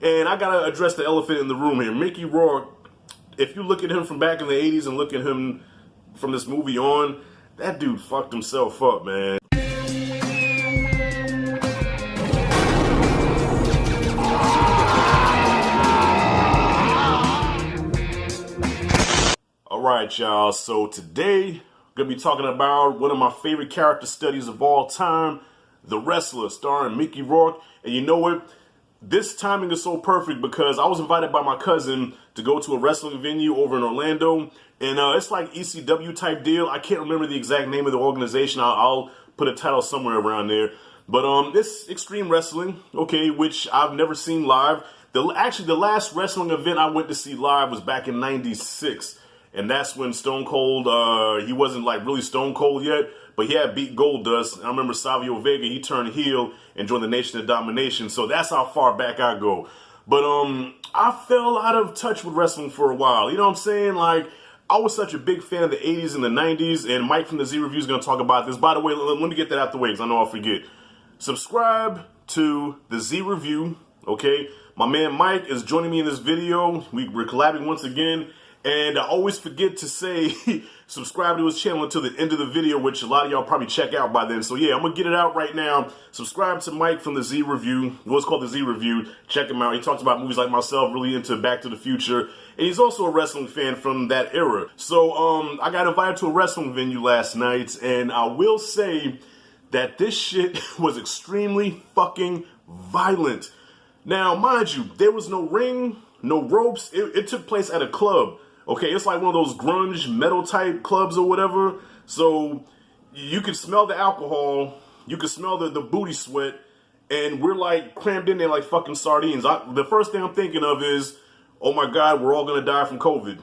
And I gotta address the elephant in the room here. Mickey Rourke, if you look at him from back in the 80s and look at him from this movie on, that dude fucked himself up, man. Alright, y'all, so today I'm gonna be talking about one of my favorite character studies of all time, The Wrestler, starring Mickey Rourke. And you know what? This timing is so perfect because I was invited by my cousin to go to a wrestling venue over in Orlando, and it's like ECW type deal. I can't remember the exact name of the organization. I'll put a title somewhere around there. But it's Extreme Wrestling, okay, which I've never seen live. Actually, the last wrestling event I went to see live was back in '96. And that's when Stone Cold, he wasn't like really Stone Cold yet, but he had beat Goldust. I remember Savio Vega, he turned heel and joined the Nation of Domination. So that's how far back I go. But I fell out of touch with wrestling for a while. You know what I'm saying? Like, I was such a big fan of the 80s and the 90s, and Mike from the Z Review is going to talk about this. By the way, let me get that out the way because I know I'll forget. Subscribe to the Z Review, okay? My man Mike is joining me in this video. We're collabing once again. And I always forget to say subscribe to his channel until the end of the video, which a lot of y'all probably check out by then. So yeah, I'm going to get it out right now. Subscribe to Mike from the Z Review. What's called the Z Review. Check him out. He talks about movies like myself, really into Back to the Future. And he's also a wrestling fan from that era. So I got invited to a wrestling venue last night. And I will say that this shit was extremely fucking violent. Now, mind you, there was no ring, no ropes. It took place at a club. Okay, it's like one of those grunge metal type clubs or whatever. So you can smell the alcohol, you can smell the booty sweat, and we're like crammed in there like fucking sardines. The first thing I'm thinking of is, oh my God, we're all gonna die from COVID.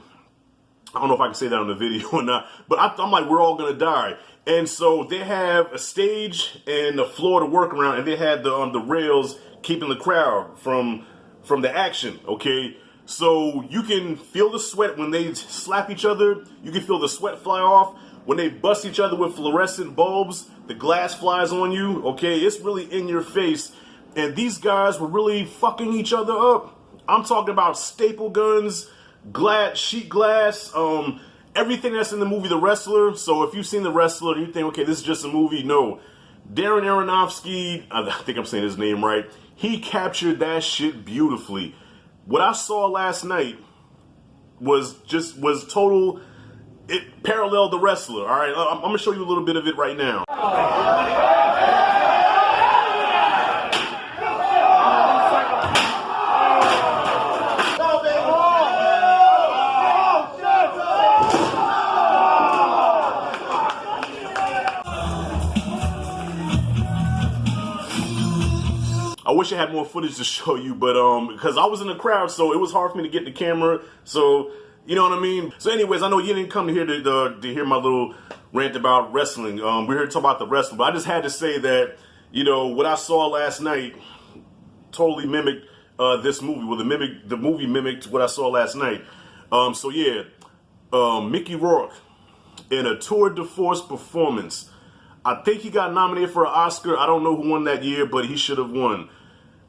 I don't know if I can say that on the video or not, but I'm like, we're all gonna die. And so they have a stage and a floor to work around, and they had the rails keeping the crowd from the action, okay? So you can feel the sweat when they slap each other. You can feel the sweat fly off. When they bust each other with fluorescent bulbs, the glass flies on you, okay? It's really in your face. And these guys were really fucking each other up. I'm talking about staple guns, sheet glass, everything that's in the movie The Wrestler. So if you've seen The Wrestler and you think, okay, this is just a movie, no. Darren Aronofsky, I think I'm saying his name right, he captured that shit beautifully. What I saw last night was total, it paralleled The Wrestler, all right? I'm going to show you a little bit of it right now. I wish I had more footage to show you, but because I was in the crowd, so it was hard for me to get the camera. So, you know what I mean? So anyways, I know you didn't come here to hear my little rant about wrestling. We're here to talk about The Wrestler, but I just had to say that, you know, what I saw last night totally mimicked this movie. Well, the movie mimicked what I saw last night. So yeah, Mickey Rourke in a tour de force performance. I think he got nominated for an Oscar. I don't know who won that year, but he should have won.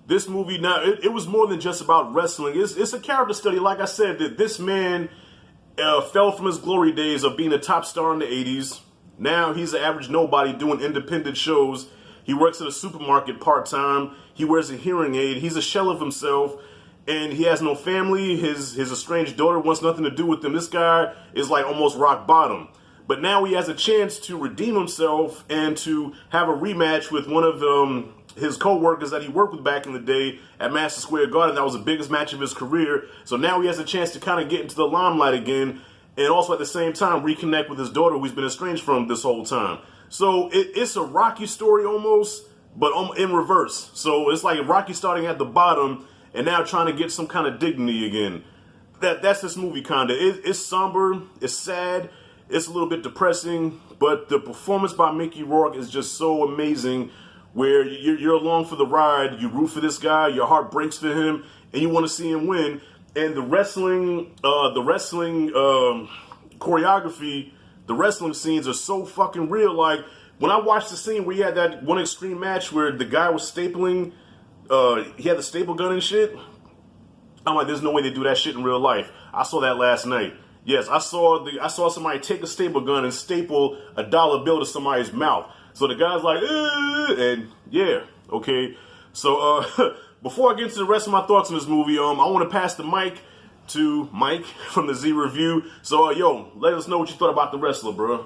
This movie, now, it was more than just about wrestling. It's a character study. Like I said, that this man fell from his glory days of being a top star in the 80s. Now he's an average nobody doing independent shows. He works at a supermarket part-time. He wears a hearing aid. He's a shell of himself. And he has no family. His estranged daughter wants nothing to do with him. This guy is like almost rock bottom. But now he has a chance to redeem himself and to have a rematch with one of his co-workers that he worked with back in the day at Madison Square Garden. That was the biggest match of his career. So now he has a chance to kind of get into the limelight again and also at the same time reconnect with his daughter who he's been estranged from this whole time. So it's a Rocky story almost, but in reverse. So it's like Rocky starting at the bottom and now trying to get some kind of dignity again. That's this movie kind of. It's somber, it's sad, it's a little bit depressing, but the performance by Mickey Rourke is just so amazing where you're along for the ride, you root for this guy, your heart breaks for him, and you want to see him win. And the wrestling choreography, the wrestling scenes are so fucking real. Like, when I watched the scene where he had that one extreme match where the guy was stapling, he had the staple gun and shit, I'm like, there's no way they do that shit in real life. I saw that last night. Yes, I saw somebody take a staple gun and staple a dollar bill to somebody's mouth. So the guy's like, and yeah, okay. So before I get into the rest of my thoughts on this movie, I want to pass the mic to Mike from the Z Review. So yo, let us know what you thought about The Wrestler, bro.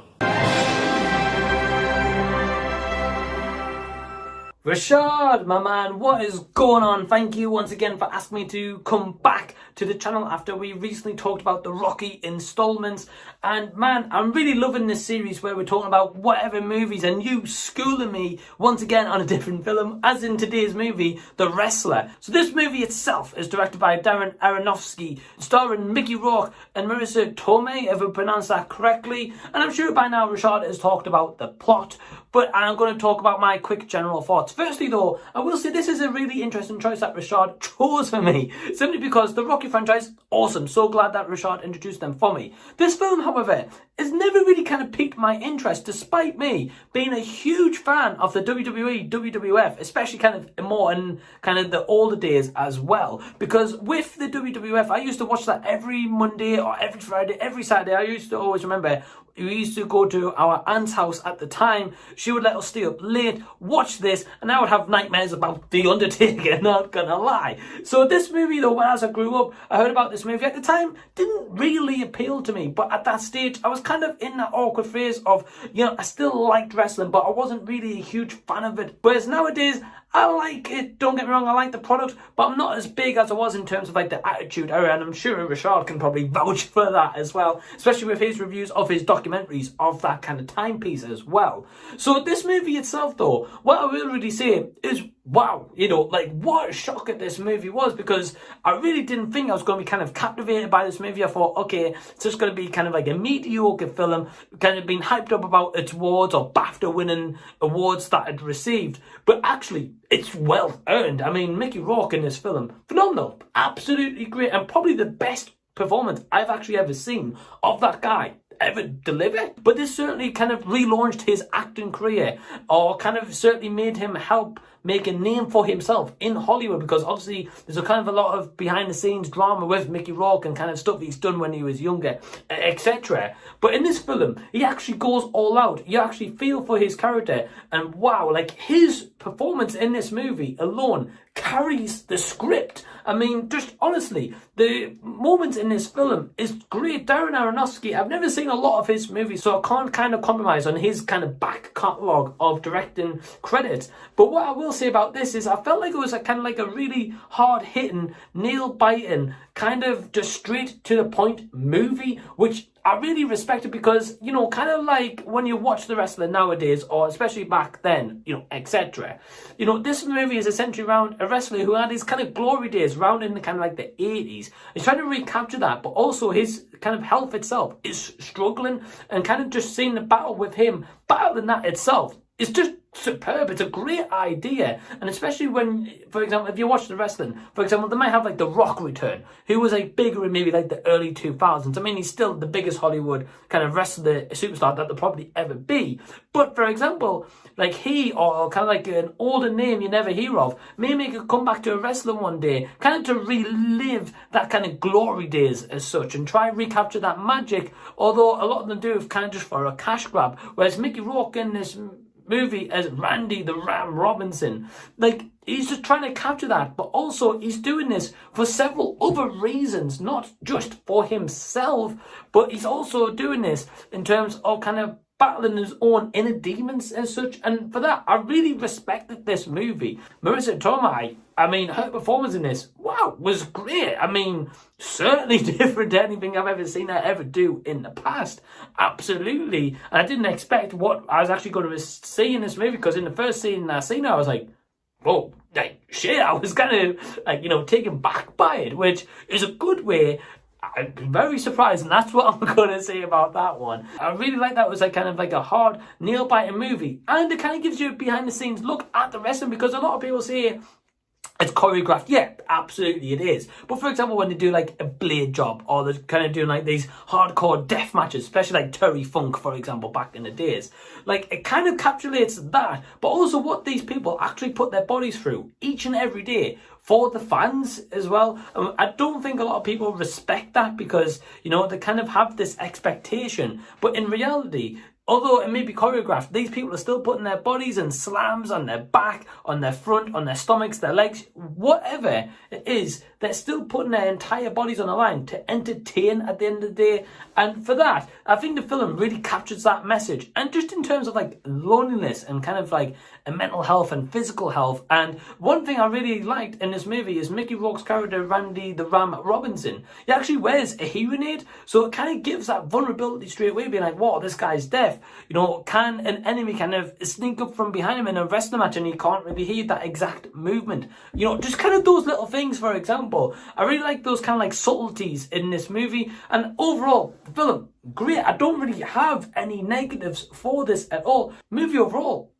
Rashad, my man, what is going on? Thank you once again for asking me to come back to the channel after we recently talked about the Rocky installments. And man, I'm really loving this series where we're talking about whatever movies and you schooling me once again on a different film, as in today's movie, The Wrestler. So this movie itself is directed by Darren Aronofsky, starring Mickey Rourke and Marissa Tomei, if I pronounced that correctly. And I'm sure by now Rashad has talked about the plot, but I'm going to talk about my quick general thoughts. Firstly though, I will say this is a really interesting choice that Rashad chose for me, simply because the Rocky franchise, awesome, so glad that Rashad introduced them for me. This film, however, has never really kind of piqued my interest, despite me being a huge fan of the WWE, WWF, especially kind of more in kind of the older days as well. Because with the WWF, I used to watch that every Monday or every Friday, every Saturday. I used to always remember we used to go to our aunt's house at the time. She would let us stay up late, watch this, and I would have nightmares about The Undertaker, not gonna lie. So this movie though, as I grew up, I heard about this movie at the time, didn't really appeal to me. But at that stage, I was kind of in that awkward phase of, you know, I still liked wrestling, but I wasn't really a huge fan of it. Whereas nowadays, I like it, don't get me wrong, I like the product, but I'm not as big as I was in terms of like the Attitude Era, and I'm sure Rashad can probably vouch for that as well, especially with his reviews of his documentaries of that kind of timepiece as well. So this movie itself though, what I will really say is, wow, you know, like what a shocker this movie was, because I really didn't think I was going to be kind of captivated by this movie. I thought, okay, it's just going to be kind of like a mediocre film, kind of being hyped up about its awards or BAFTA winning awards that it received. But actually, it's well earned. I mean, Mickey Rourke in this film, phenomenal, absolutely great, and probably the best performance I've actually ever seen of that guy ever deliver. But this certainly kind of relaunched his acting career, or kind of certainly made him help make a name for himself in Hollywood, because obviously there's a kind of a lot of behind the scenes drama with Mickey Rourke and kind of stuff he's done when he was younger, etc. But in this film, he actually goes all out. You actually feel for his character, and wow, like his performance in this movie alone carries the script. I mean, just honestly, the moments in this film is great. Darren Aronofsky, I've never seen a lot of his movies, so I can't kind of compromise on his kind of back catalogue of directing credits. But what I will say about this is I felt like it was a kind of like a really hard-hitting, nail-biting, kind of just straight to the point movie, which I really respected, because, you know, kind of like when you watch The Wrestler nowadays, or especially back then, you know, etc. You know, this movie is essentially around a wrestler who had his kind of glory days around in the kind of like the 80s. He's trying to recapture that, but also his kind of health itself is struggling, and kind of just seeing the battle with him, battling that itself is just superb. It's a great idea. And especially when, for example, if you watch the wrestling, for example, they might have like The Rock return, who was like bigger in maybe like the early 2000s. I mean, he's still the biggest Hollywood kind of wrestler superstar that there'll probably ever be. But for example, like he, or kind of like an older name you never hear of, may make a comeback to a wrestling one day, kind of to relive that kind of glory days as such, and try and recapture that magic, although a lot of them do it kind of just for a cash grab. Whereas Mickey Rourke in this movie as Randy the Ram Robinson, like, he's just trying to capture that, but also he's doing this for several other reasons, not just for himself, but he's also doing this in terms of kind of battling his own inner demons as such. And for that, I really respected this movie. Marissa Tomei, I mean, her performance in this, wow, was great. I mean, certainly different to anything I've ever seen her ever do in the past. Absolutely. And I didn't expect what I was actually going to see in this movie, because in the first scene I seen her, I was like, whoa, like, shit, I was kind of, like, you know, taken back by it, which is a good way. I'm very surprised, and that's what I'm going to say about that one. I really like that it was like kind of like a hard, nail-biting movie, and it kind of gives you a behind-the-scenes look at the wrestling, because a lot of people say it's choreographed. Yeah, absolutely it is. But for example, when they do like a blade job, or they're kind of doing like these hardcore death matches, especially like Terry Funk, for example, back in the days, like it kind of encapsulates that, but also what these people actually put their bodies through each and every day for the fans as well. I don't think a lot of people respect that because, they kind of have this expectation. But in reality, although it may be choreographed, these people are still putting their bodies in slams on their back, on their front, on their stomachs, their legs, whatever it is. They're still putting their entire bodies on the line to entertain at the end of the day. And for that, I think the film really captures that message. And just in terms of like loneliness and kind of like mental health and physical health. And one thing I really liked in this movie is Mickey Rourke's character, Randy the Ram Robinson. He actually wears a hearing aid. So it kind of gives that vulnerability straight away, being like, whoa, this guy's deaf. Can an enemy kind of sneak up from behind him in a wrestling match and he can't really hear that exact movement? Just kind of those little things, for example. I really like those kind of like subtleties in this movie. And overall, the film, great. I don't really have any negatives for this at all. Movie overall,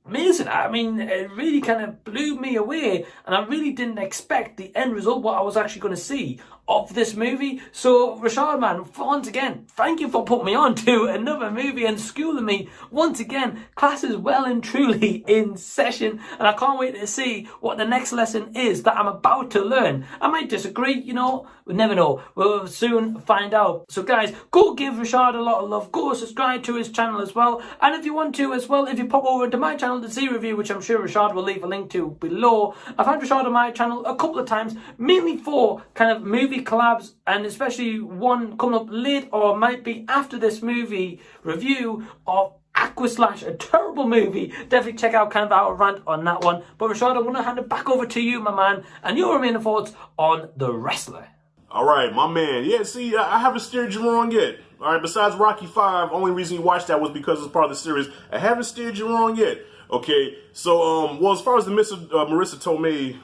amazing. I mean, it really kind of blew me away, and I really didn't expect the end result, what I was actually going to see of this movie. So, Rashad, man, once again, thank you for putting me on to another movie and schooling me. Once again, class is well and truly in session, and I can't wait to see what the next lesson is that I'm about to learn. I might disagree, we never know. We'll soon find out. So, guys, go give Rashad a lot of love. Go subscribe to his channel as well. And if you want to as well, if you pop over to my channel to see review, which I'm sure Rashad will leave a link to below. I've had Rashad on my channel a couple of times, mainly for kind of movie collabs, and especially one coming up late or might be after this movie review of Aquaslash, a terrible movie. Definitely check out kind of our rant on that one. But Rashad, I'm going to hand it back over to you, my man, and your remaining thoughts on The Wrestler. All right, my man. Yeah, see, I haven't steered you wrong yet. All right, besides Rocky 5, only reason you watched that was because it's part of the series. I haven't steered you wrong yet. Okay, so, as far as the Marissa Tomei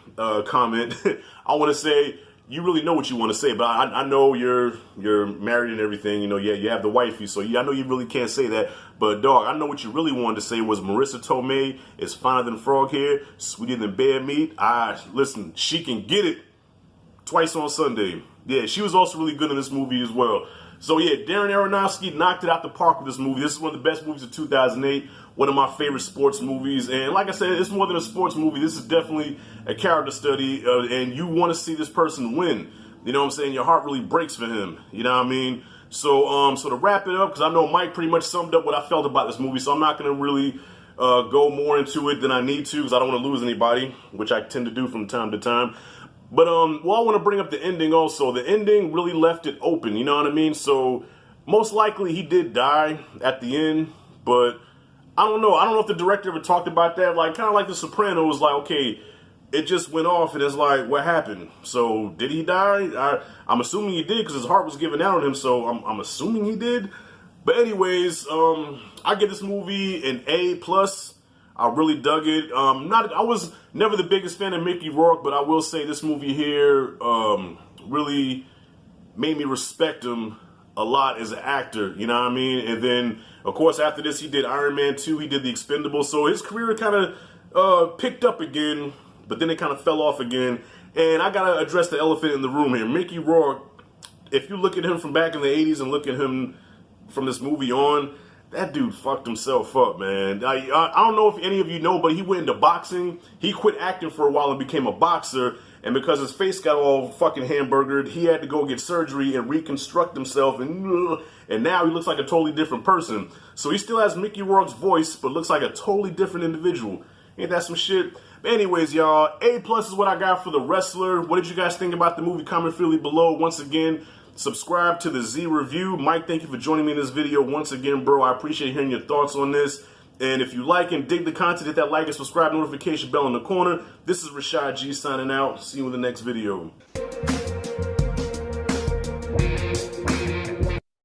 comment, I want to say, you really know what you want to say, but I know you're married and everything, you have the wifey, so I know you really can't say that, but dog, I know what you really wanted to say was Marissa Tomei is finer than frog hair, sweeter than bear meat. Listen, she can get it twice on Sunday. Yeah, she was also really good in this movie as well. So yeah, Darren Aronofsky knocked it out the park with this movie. This is one of the best movies of 2008. One of my favorite sports movies. And like I said, it's more than a sports movie. This is definitely a character study. And you want to see this person win. You know what I'm saying? Your heart really breaks for him. You know what I mean? So to wrap it up, because I know Mike pretty much summed up what I felt about this movie. So I'm not going to really go more into it than I need to, because I don't want to lose anybody, which I tend to do from time to time. But, I want to bring up the ending also. The ending really left it open, you know what I mean? So, most likely he did die at the end, but I don't know. I don't know if the director ever talked about that. Like, kind of like The Sopranos, like, okay, it just went off and it's like, what happened? So, did he die? I'm assuming he did because his heart was given out on him, so I'm assuming he did. But anyways, I give this movie an A+. I really dug it. I was never the biggest fan of Mickey Rourke, but I will say this movie here really made me respect him a lot as an actor, you know what I mean? And then, of course, after this, he did Iron Man 2, he did The Expendables, so his career kind of picked up again, but then it kind of fell off again. And I gotta address the elephant in the room here. Mickey Rourke, if you look at him from back in the 80s and look at him from this movie on, that dude fucked himself up, man. I don't know if any of you know, but he went into boxing. He quit acting for a while and became a boxer. And because his face got all fucking hamburgered, he had to go get surgery and reconstruct himself. And now he looks like a totally different person. So he still has Mickey Rourke's voice, but looks like a totally different individual. Ain't that some shit? But anyways, y'all, A+ is what I got for The Wrestler. What did you guys think about the movie? Comment freely below. Once again, subscribe to the Z Review. Mike, thank you for joining me in this video once again, bro. I appreciate hearing your thoughts on this. And if you like and dig the content, hit that like and subscribe notification bell in the corner. This is Rashad G signing out. See you in the next video.